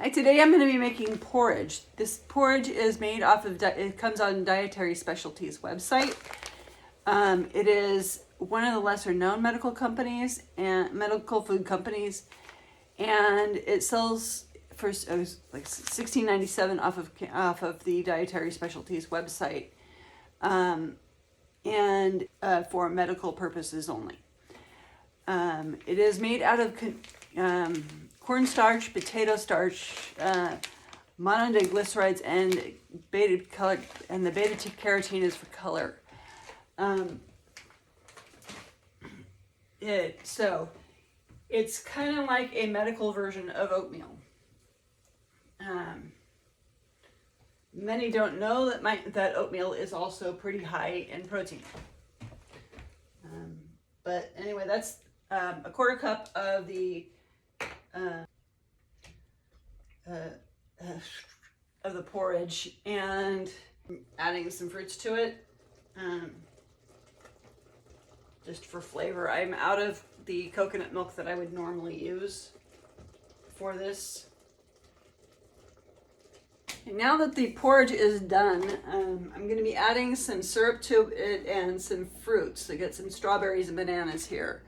Hi, today I'm going to be making porridge. This porridge is made off of, it comes on Dietary Specialties website. It is one of the lesser known medical companies and medical food companies, and it sells for like $16.97 off of the Dietary Specialties website, and for medical purposes only. It is made out of cornstarch, potato starch, monodiglycerides, and the beta carotene is for color. So it's kind of like a medical version of oatmeal. Many don't know that oatmeal is also pretty high in protein. But anyway, that's a quarter cup of the porridge, and adding some fruits to it, just for flavor. I'm out of the coconut milk that I would normally use for this. And now that the porridge is done, I'm going to be adding some syrup to it and some fruits. I got some strawberries and bananas here.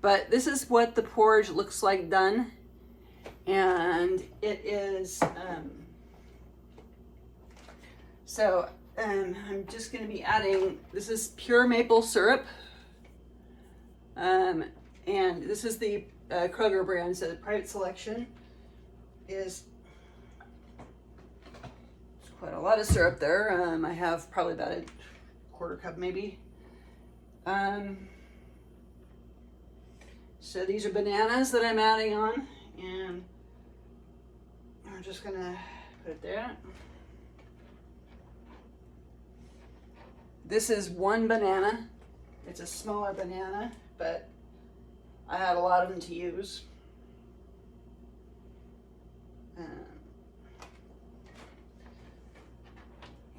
But this is what the porridge looks like done. And it is, I'm just going to be adding, this is pure maple syrup. And this is the Kroger brand, so the Private Selection is quite a lot of syrup there. I have probably about a quarter cup maybe. So these are bananas that I'm adding on, and I'm just gonna put it there. This is one banana. It's a smaller banana, but I had a lot of them to use.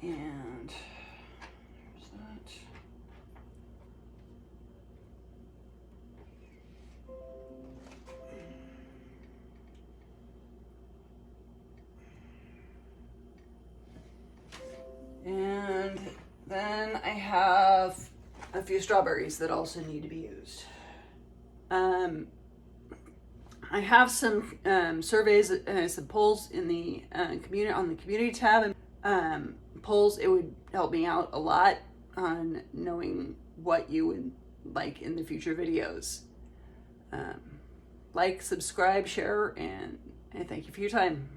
And there's that. And then I have a few strawberries that also need to be used. I have some surveys, some polls in the community tab. Polls, it would help me out a lot on knowing what you would like in the future videos. Like, subscribe, share, and thank you for your time.